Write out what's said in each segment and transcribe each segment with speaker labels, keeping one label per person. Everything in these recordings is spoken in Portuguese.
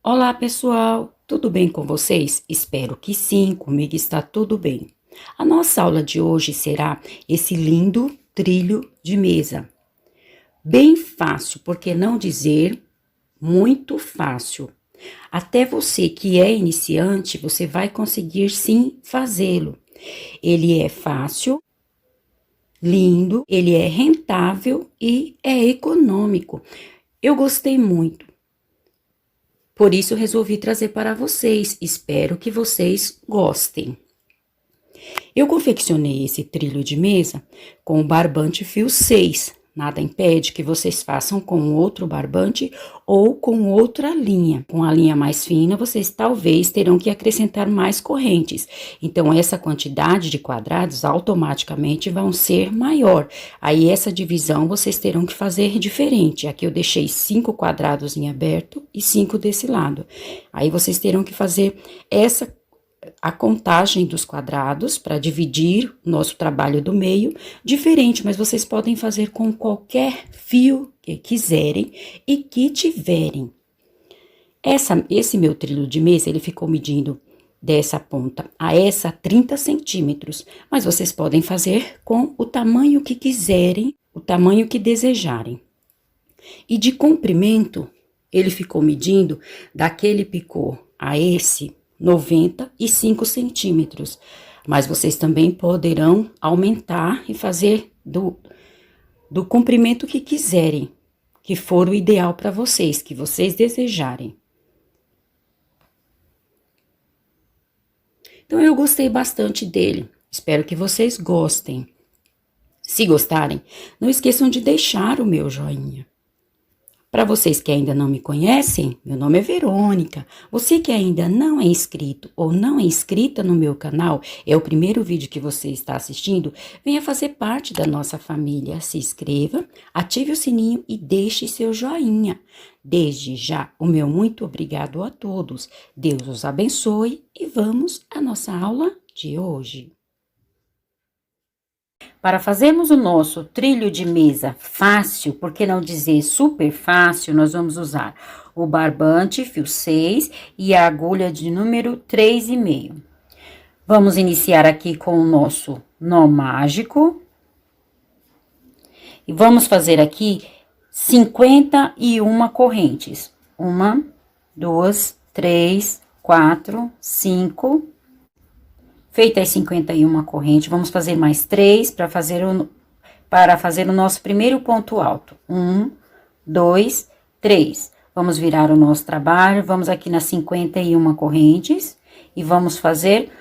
Speaker 1: Olá, pessoal! Tudo bem com vocês? Espero que sim, comigo está tudo bem. A nossa aula de hoje será esse lindo trilho de mesa. Bem fácil, por que não dizer muito fácil? Até você que é iniciante, você vai conseguir sim fazê-lo. Ele é fácil, lindo, ele é rentável e é econômico. Eu gostei muito. Por isso, resolvi trazer para vocês. Espero que vocês gostem. Eu confeccionei esse trilho de mesa com o barbante fio 6. Nada impede que vocês façam com outro barbante ou com outra linha. Com a linha mais fina, vocês talvez terão que acrescentar mais correntes. Então, essa quantidade de quadrados automaticamente vão ser maior. Aí, essa divisão vocês terão que fazer diferente. Aqui eu deixei 5 quadrados em aberto e 5 desse lado. Aí, vocês terão que fazer a contagem dos quadrados para dividir o nosso trabalho do meio, diferente, mas vocês podem fazer com qualquer fio que quiserem e que tiverem. Esse meu trilho de mesa, ele ficou medindo dessa ponta a essa 30 centímetros, mas vocês podem fazer com o tamanho que quiserem, o tamanho que desejarem. E de comprimento, ele ficou medindo daquele picô a esse 95 centímetros, mas vocês também poderão aumentar e fazer do comprimento que quiserem, que for o ideal para vocês, que vocês desejarem. Então, eu gostei bastante dele, espero que vocês gostem. Se gostarem, não esqueçam de deixar o meu joinha. Para vocês que ainda não me conhecem, meu nome é Verônica. Você que ainda não é inscrito ou não é inscrita no meu canal, é o primeiro vídeo que você está assistindo, venha fazer parte da nossa família. Se inscreva, ative o sininho e deixe seu joinha. Desde já, o meu muito obrigado a todos. Deus os abençoe e vamos à nossa aula de hoje. Para fazermos o nosso trilho de mesa fácil, por que não dizer super fácil, nós vamos usar o barbante fio 6 e a agulha de número 3,5. Vamos iniciar aqui com o nosso nó mágico. E vamos fazer aqui 51 correntes. 1, 2, 3, 4, 5... Feita as 51 correntes, vamos fazer mais 3 para fazer o nosso primeiro ponto alto. 1, 2, 3. Vamos virar o nosso trabalho, vamos aqui nas 51 correntes e vamos fazer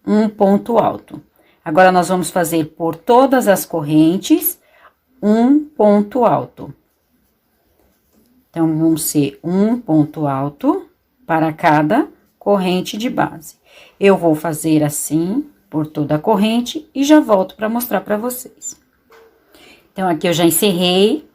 Speaker 1: um ponto alto. Agora, nós vamos fazer por todas as correntes um ponto alto. Então, vão ser um ponto alto para cada corrente de base. Eu vou fazer assim por toda a corrente e já volto para mostrar para vocês. Então, aqui eu já encerrei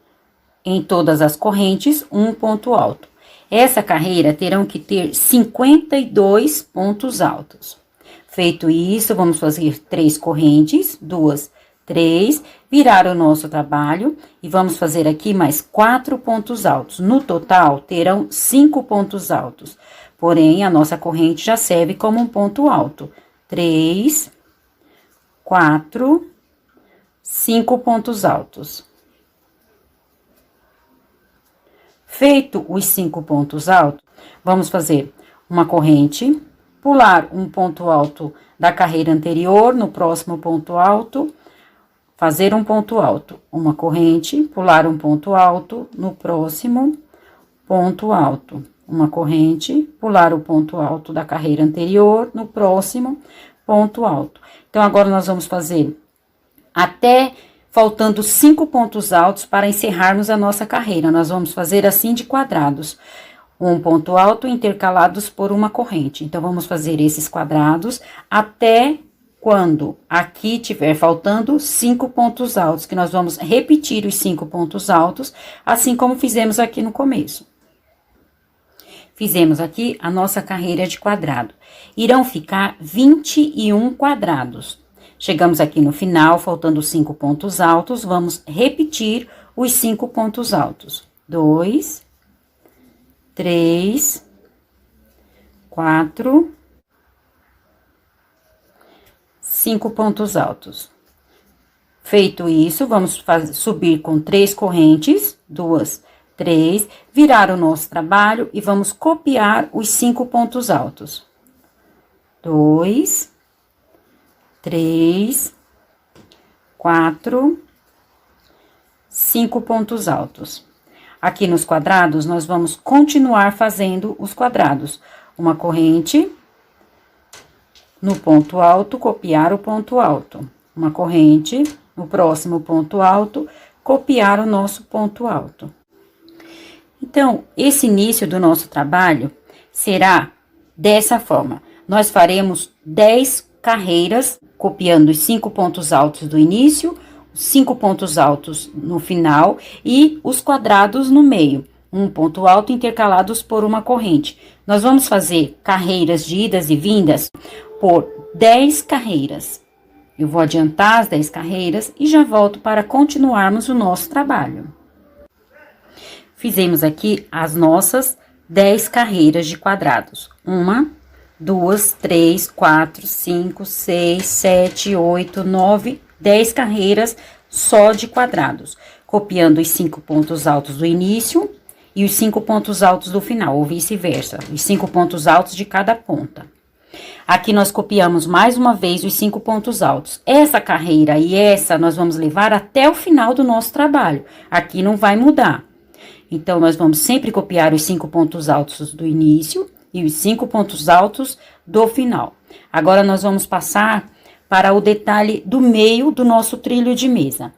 Speaker 1: em todas as correntes um ponto alto. Essa carreira terão que ter 52 pontos altos. Feito isso, vamos fazer 3 correntes, 2, 3, virar o nosso trabalho e vamos fazer aqui mais 4 pontos altos. No total, terão 5 pontos altos. Porém, a nossa corrente já serve como um ponto alto. 3, 4, 5 pontos altos. Feito os 5 pontos altos, vamos fazer uma corrente, pular um ponto alto da carreira anterior no próximo ponto alto, fazer um ponto alto, uma corrente, pular um ponto alto no próximo ponto alto. Uma corrente, pular o ponto alto da carreira anterior, no próximo ponto alto. Então, agora nós vamos fazer até faltando 5 pontos altos para encerrarmos a nossa carreira. Nós vamos fazer assim de quadrados. Um ponto alto intercalados por uma corrente. Então, vamos fazer esses quadrados até quando aqui tiver faltando 5 pontos altos, que nós vamos repetir os 5 pontos altos, assim como fizemos aqui no começo. Fizemos aqui a nossa carreira de quadrado. Irão ficar 21 quadrados. Chegamos aqui no final, faltando 5 pontos altos, vamos repetir os 5 pontos altos. 2, 3, 4, 5 pontos altos. Feito isso, vamos subir com 3 correntes, 2, 3, virar o nosso trabalho e vamos copiar os 5 pontos altos. 2, 3, 4, 5 pontos altos. Aqui nos quadrados, nós vamos continuar fazendo os quadrados. Uma corrente, no ponto alto, copiar o ponto alto. Uma corrente, no próximo ponto alto, copiar o nosso ponto alto. Então, esse início do nosso trabalho será dessa forma. Nós faremos 10 carreiras, copiando os 5 pontos altos do início, 5 pontos altos no final e os quadrados no meio, um ponto alto intercalados por uma corrente. Nós vamos fazer carreiras de idas e vindas por 10 carreiras. Eu vou adiantar as 10 carreiras e já volto para continuarmos o nosso trabalho. Fizemos aqui as nossas 10 carreiras de quadrados. 1, 2, 3, 4, 5, 6, 7, 8, 9, 10 carreiras só de quadrados, copiando os 5 pontos altos do início e os 5 pontos altos do final, ou vice-versa, os 5 pontos altos de cada ponta. Aqui nós copiamos mais uma vez os 5 pontos altos. Essa carreira e essa nós vamos levar até o final do nosso trabalho. Aqui não vai mudar. Então, nós vamos sempre copiar os 5 pontos altos do início e os 5 pontos altos do final. Agora, nós vamos passar para o detalhe do meio do nosso trilho de mesa.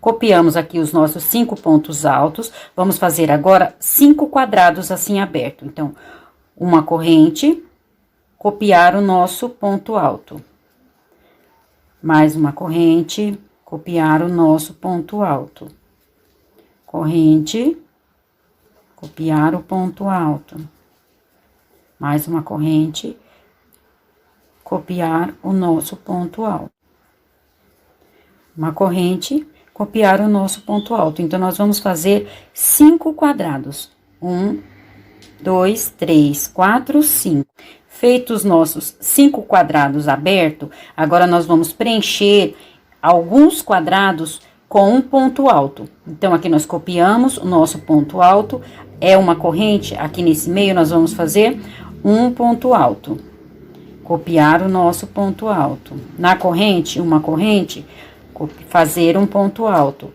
Speaker 1: Copiamos aqui os nossos 5 pontos altos. Vamos fazer agora 5 quadrados assim aberto. Então, uma corrente, copiar o nosso ponto alto. Mais uma corrente, copiar o nosso ponto alto. Corrente, copiar o ponto alto. Mais uma corrente, copiar o nosso ponto alto. Uma corrente, copiar o nosso ponto alto. Então, nós vamos fazer 5 quadrados. 1, 2, 3, 4, 5. Feitos os nossos 5 quadrados abertos, agora nós vamos preencher alguns quadrados com um ponto alto. Então, aqui nós copiamos o nosso ponto alto, é uma corrente, aqui nesse meio nós vamos fazer um ponto alto. Copiar o nosso ponto alto. Na corrente, uma corrente, fazer um ponto alto,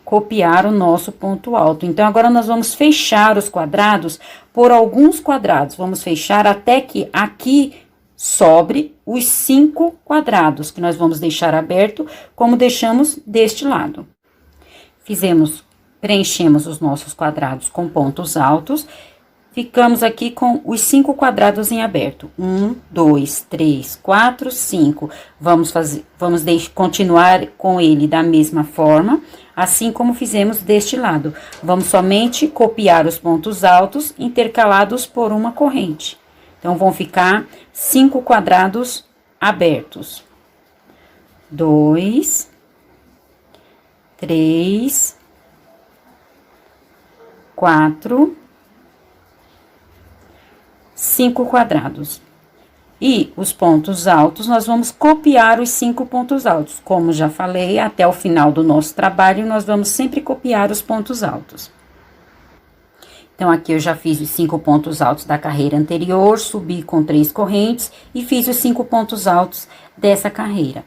Speaker 1: copiar o nosso ponto alto. Então, agora nós vamos fechar os quadrados por alguns quadrados. Vamos fechar até que aqui sobre os 5 quadrados, que nós vamos deixar aberto, como deixamos deste lado. Preenchemos os nossos quadrados com pontos altos. Ficamos aqui com os 5 quadrados em aberto. 1, 2, 3, 4, 5. Vamos continuar com ele da mesma forma, assim como fizemos deste lado. Vamos somente copiar os pontos altos intercalados por uma corrente. Então, vão ficar 5 quadrados abertos. 2, 3, 4, 5 quadrados. E os pontos altos, nós vamos copiar os 5 pontos altos. Como já falei, até o final do nosso trabalho, nós vamos sempre copiar os pontos altos. Então, aqui eu já fiz os 5 pontos altos da carreira anterior, subi com 3 correntes e fiz os 5 pontos altos dessa carreira.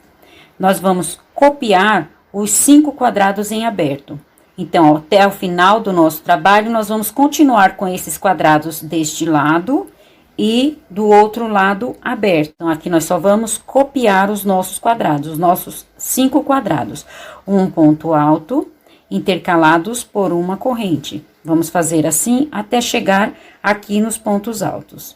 Speaker 1: Nós vamos copiar os 5 quadrados em aberto. Então, até o final do nosso trabalho, nós vamos continuar com esses quadrados deste lado e do outro lado aberto. Então, aqui nós só vamos copiar os nossos quadrados, os nossos 5 quadrados. Um ponto alto, intercalados por uma corrente. Vamos fazer assim até chegar aqui nos pontos altos.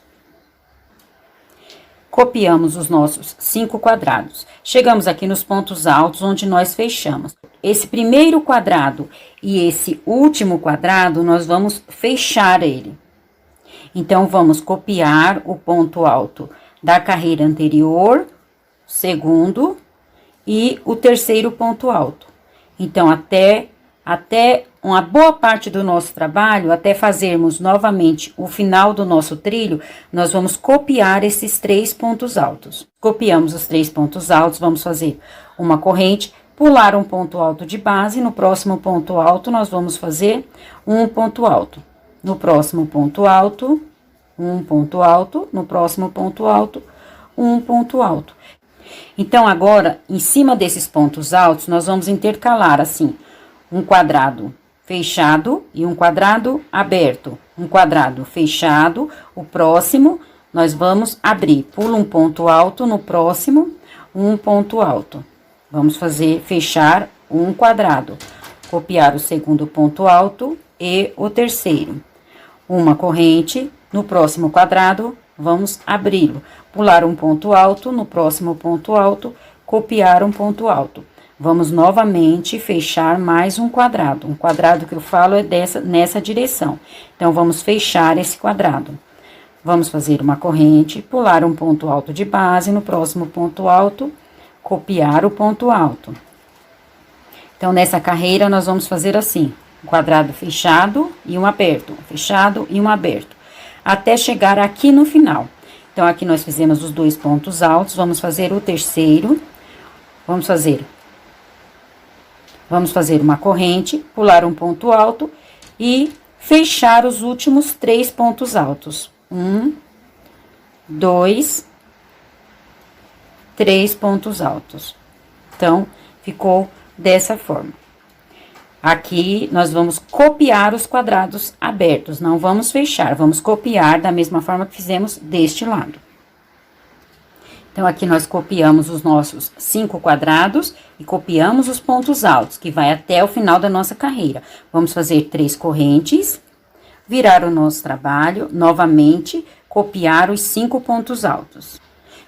Speaker 1: Copiamos os nossos 5 quadrados. Chegamos aqui nos pontos altos, onde nós fechamos. Esse primeiro quadrado e esse último quadrado, nós vamos fechar ele. Então, vamos copiar o ponto alto da carreira anterior, segundo e o terceiro ponto alto. Então, até uma boa parte do nosso trabalho, até fazermos novamente o final do nosso trilho, nós vamos copiar esses 3 pontos altos. Copiamos os 3 pontos altos, vamos fazer uma corrente, pular um ponto alto de base, no próximo ponto alto nós vamos fazer um ponto alto. No próximo ponto alto, um ponto alto, no próximo ponto alto, um ponto alto. Então, agora, em cima desses pontos altos, nós vamos intercalar assim, um quadrado fechado e um quadrado aberto. Um quadrado fechado, o próximo, nós vamos abrir. Pula um ponto alto, no próximo, um ponto alto. Vamos fazer, fechar um quadrado. Copiar o segundo ponto alto e o terceiro. Uma corrente, no próximo quadrado, vamos abri-lo. Pular um ponto alto, no próximo ponto alto, copiar um ponto alto. Vamos novamente fechar mais um quadrado. Um quadrado que eu falo é nessa direção. Então, vamos fechar esse quadrado. Vamos fazer uma corrente, pular um ponto alto de base, no próximo ponto alto, copiar o ponto alto. Então, nessa carreira, nós vamos fazer assim, um quadrado fechado e um aberto, fechado e um aberto, até chegar aqui no final. Então, aqui nós fizemos os 2 pontos altos, vamos fazer o terceiro, vamos fazer uma corrente, pular um ponto alto e fechar os últimos 3 pontos altos. 1, 2, 3 pontos altos. Então, ficou dessa forma. Aqui, nós vamos copiar os quadrados abertos, não vamos fechar, vamos copiar da mesma forma que fizemos deste lado. Então, aqui nós copiamos os nossos 5 quadrados e copiamos os pontos altos, que vai até o final da nossa carreira. Vamos fazer 3 correntes, virar o nosso trabalho, novamente, copiar os 5 pontos altos.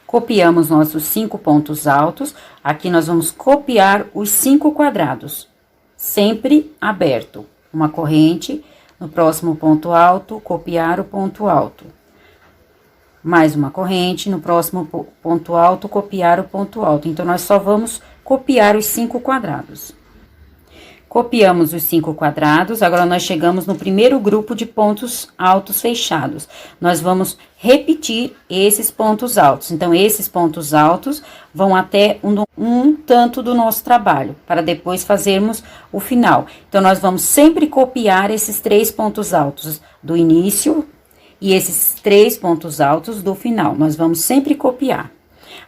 Speaker 1: Copiamos nossos 5 pontos altos, aqui nós vamos copiar os 5 quadrados, sempre aberto. Uma corrente, no próximo ponto alto, copiar o ponto alto. Mais uma corrente, no próximo ponto alto, copiar o ponto alto. Então, nós só vamos copiar os 5 quadrados. Copiamos os 5 quadrados, agora nós chegamos no primeiro grupo de pontos altos fechados. Nós vamos repetir esses pontos altos. Então, esses pontos altos vão até um tanto do nosso trabalho, para depois fazermos o final. Então, nós vamos sempre copiar esses 3 pontos altos do início e esses 3 pontos altos do final. Nós vamos sempre copiar.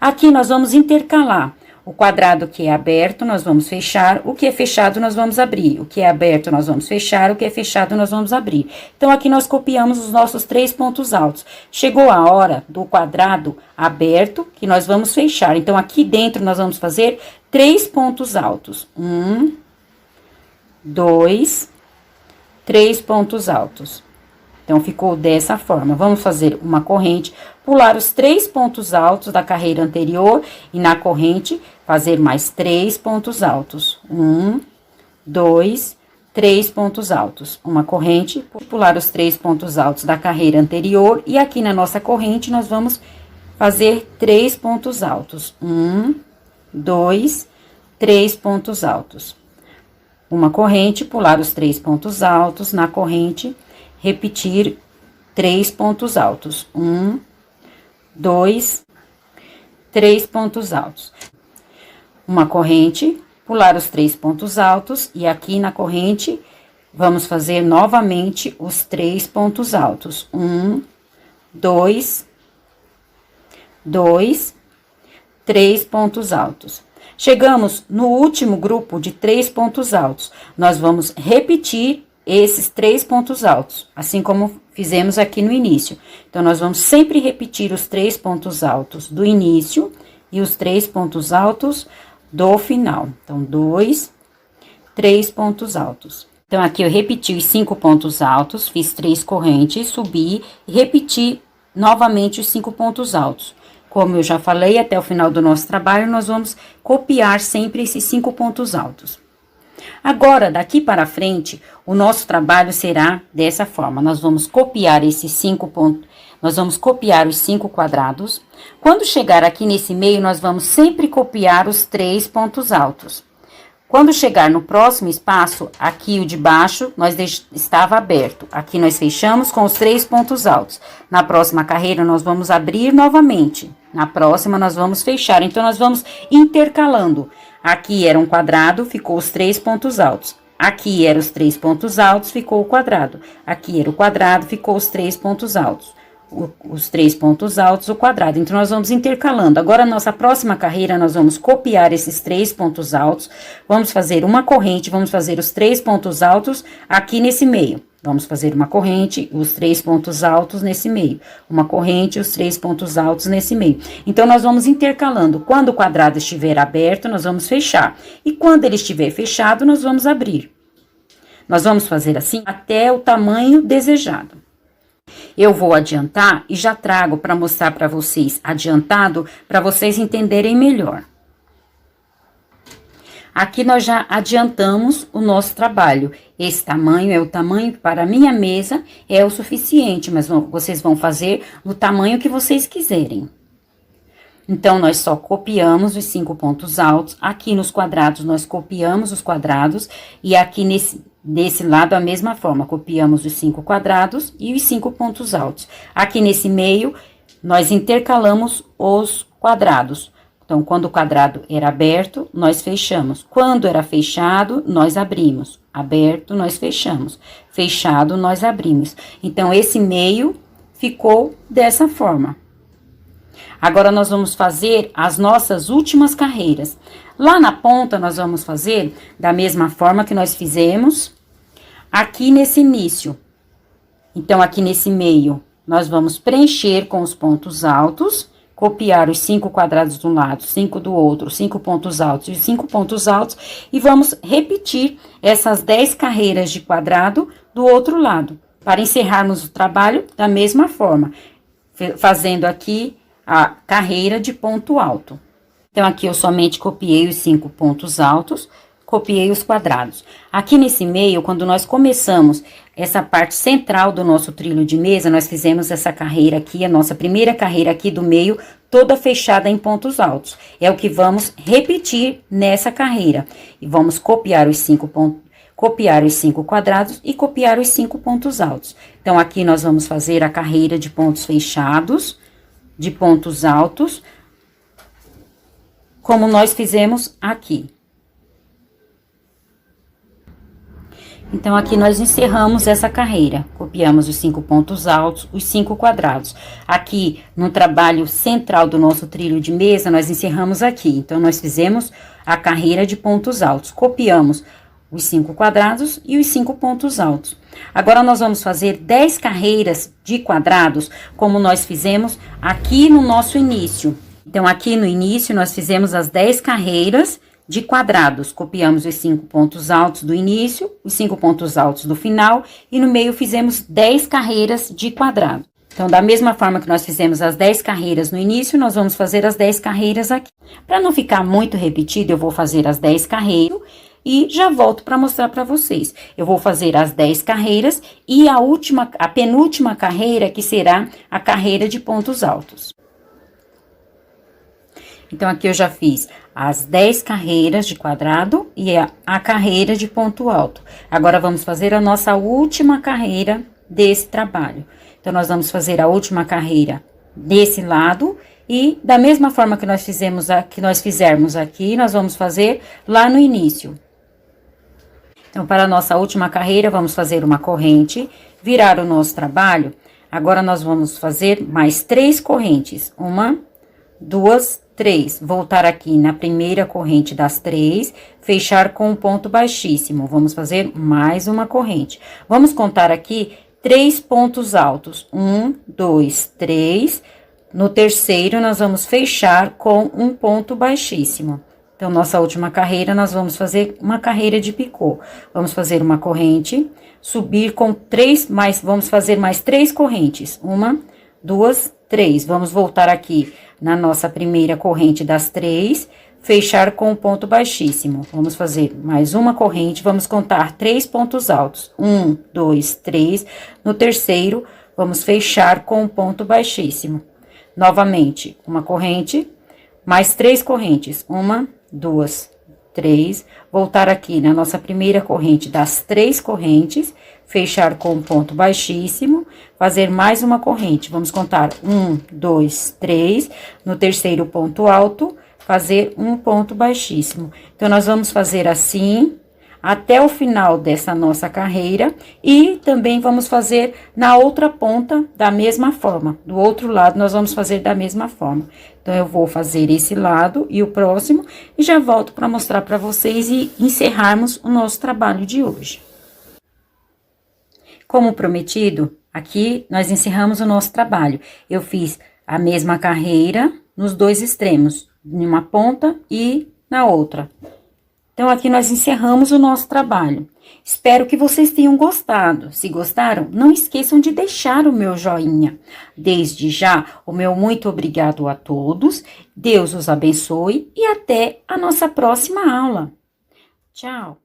Speaker 1: Aqui, nós vamos intercalar. O quadrado que é aberto, nós vamos fechar. O que é fechado, nós vamos abrir. O que é aberto, nós vamos fechar. O que é fechado, nós vamos abrir. Então, aqui nós copiamos os nossos 3 pontos altos. Chegou a hora do quadrado aberto, que nós vamos fechar. Então, aqui dentro, nós vamos fazer 3 pontos altos. 1, 2, 3 pontos altos. Então, ficou dessa forma. Vamos fazer uma corrente, pular os 3 pontos altos da carreira anterior e na corrente fazer mais 3 pontos altos. 1, 2, 3 pontos altos. Uma corrente, pular os 3 pontos altos da carreira anterior e aqui na nossa corrente nós vamos fazer 3 pontos altos. 1, 2, 3 pontos altos. Uma corrente, pular os 3 pontos altos na corrente, repetir 3 pontos altos. 1, 2, 3 pontos altos. Uma corrente, pular os 3 pontos altos e aqui na corrente vamos fazer novamente os 3 pontos altos. 1, 2, 3 pontos altos. Chegamos no último grupo de 3 pontos altos. Nós vamos repetir esses 3 pontos altos, assim como fizemos aqui no início. Então, nós vamos sempre repetir os 3 pontos altos do início e os 3 pontos altos do final. Então, 2, 3 pontos altos. Então, aqui eu repeti os 5 pontos altos, fiz 3 correntes, subi e repeti novamente os 5 pontos altos. Como eu já falei, até o final do nosso trabalho, nós vamos copiar sempre esses 5 pontos altos. Agora, daqui para frente, o nosso trabalho será dessa forma. Nós vamos copiar esses 5 pontos, nós vamos copiar os 5 quadrados. Quando chegar aqui nesse meio, nós vamos sempre copiar os 3 pontos altos. Quando chegar no próximo espaço, aqui o de baixo, estava aberto. Aqui nós fechamos com os 3 pontos altos. Na próxima carreira, nós vamos abrir novamente. Na próxima, nós vamos fechar. Então, nós vamos intercalando. Aqui era um quadrado, ficou os 3 pontos altos. Aqui eram os 3 pontos altos, ficou o quadrado. Aqui era o quadrado, ficou os 3 pontos altos. Os 3 pontos altos, o quadrado. Então, nós vamos intercalando. Agora, nossa próxima carreira, nós vamos copiar esses 3 pontos altos. Vamos fazer uma corrente, vamos fazer os 3 pontos altos aqui nesse meio. Vamos fazer uma corrente, os 3 pontos altos nesse meio. Uma corrente, os 3 pontos altos nesse meio. Então, nós vamos intercalando. Quando o quadrado estiver aberto, nós vamos fechar. E quando ele estiver fechado, nós vamos abrir. Nós vamos fazer assim até o tamanho desejado. Eu vou adiantar e já trago para mostrar para vocês adiantado, para vocês entenderem melhor. Aqui nós já adiantamos o nosso trabalho. Esse tamanho é o tamanho que para a minha mesa é o suficiente, mas vocês vão fazer no tamanho que vocês quiserem. Então, nós só copiamos os 5 pontos altos. Aqui nos quadrados, nós copiamos os quadrados. E aqui desse lado, a mesma forma. Copiamos os 5 quadrados e os 5 pontos altos. Aqui nesse meio, nós intercalamos os quadrados. Então, quando o quadrado era aberto, nós fechamos. Quando era fechado, nós abrimos. Aberto, nós fechamos. Fechado, nós abrimos. Então, esse meio ficou dessa forma. Agora, nós vamos fazer as nossas últimas carreiras. Lá na ponta, nós vamos fazer da mesma forma que nós fizemos aqui nesse início. Então, aqui nesse meio, nós vamos preencher com os pontos altos, copiar os 5 quadrados de um lado, 5 do outro, 5 pontos altos e 5 pontos altos, e vamos repetir essas 10 carreiras de quadrado do outro lado, para encerrarmos o trabalho da mesma forma, fazendo aqui a carreira de ponto alto. Então, aqui eu somente copiei os 5 pontos altos, copiei os quadrados. Aqui nesse meio, quando nós começamos essa parte central do nosso trilho de mesa, nós fizemos essa carreira aqui, a nossa primeira carreira aqui do meio, toda fechada em pontos altos. É o que vamos repetir nessa carreira. E vamos copiar os 5 quadrados e copiar os 5 pontos altos. Então, aqui nós vamos fazer a carreira de pontos fechados, de pontos altos, como nós fizemos aqui. Então, aqui nós encerramos essa carreira. Copiamos os 5 pontos altos, os 5 quadrados. Aqui, no trabalho central do nosso trilho de mesa, nós encerramos aqui. Então, nós fizemos a carreira de pontos altos. Copiamos os 5 quadrados e os 5 pontos altos. Agora, nós vamos fazer 10 carreiras de quadrados, como nós fizemos aqui no nosso início. Então, aqui no início, nós fizemos as 10 carreiras de quadrados. Copiamos os 5 pontos altos do início, os 5 pontos altos do final, e no meio fizemos 10 carreiras de quadrado. Então, da mesma forma que nós fizemos as 10 carreiras no início, nós vamos fazer as 10 carreiras aqui. Para não ficar muito repetido, eu vou fazer as 10 carreiras e já volto para mostrar para vocês. Eu vou fazer as 10 carreiras e a penúltima carreira, que será a carreira de pontos altos. Então, aqui eu já fiz as 10 carreiras de quadrado e a carreira de ponto alto. Agora, vamos fazer a nossa última carreira desse trabalho. Então, nós vamos fazer a última carreira desse lado e da mesma forma que nós fizermos aqui, nós vamos fazer lá no início. Então, para a nossa última carreira, vamos fazer uma corrente, virar o nosso trabalho. Agora, nós vamos fazer mais 3 correntes. 1, 2, 3. Voltar aqui na primeira corrente das 3, fechar com um ponto baixíssimo. Vamos fazer mais uma corrente. Vamos contar aqui 3 pontos altos. 1, 2, 3. No terceiro, nós vamos fechar com um ponto baixíssimo. Então, nossa última carreira, nós vamos fazer uma carreira de picô. Vamos fazer uma corrente, subir com 3, vamos fazer mais 3 correntes. 1, 2, 3. Vamos voltar aqui na nossa primeira corrente das 3, fechar com um ponto baixíssimo. Vamos fazer mais uma corrente, vamos contar 3 pontos altos. 1, 2, 3. No terceiro, vamos fechar com um ponto baixíssimo. Novamente, uma corrente, mais 3 correntes. 1, 2, 3, voltar aqui na nossa primeira corrente das 3 correntes, fechar com um ponto baixíssimo, fazer mais uma corrente. Vamos contar 1, 2, 3, no terceiro ponto alto, fazer um ponto baixíssimo. Então, nós vamos fazer assim até o final dessa nossa carreira e também vamos fazer na outra ponta da mesma forma. Do outro lado, nós vamos fazer da mesma forma. Então, eu vou fazer esse lado e o próximo e já volto para mostrar para vocês e encerrarmos o nosso trabalho de hoje. Como prometido, aqui nós encerramos o nosso trabalho. Eu fiz a mesma carreira nos 2 extremos, em uma ponta e na outra. Então, aqui nós encerramos o nosso trabalho. Espero que vocês tenham gostado. Se gostaram, não esqueçam de deixar o meu joinha. Desde já, o meu muito obrigado a todos. Deus os abençoe e até a nossa próxima aula. Tchau!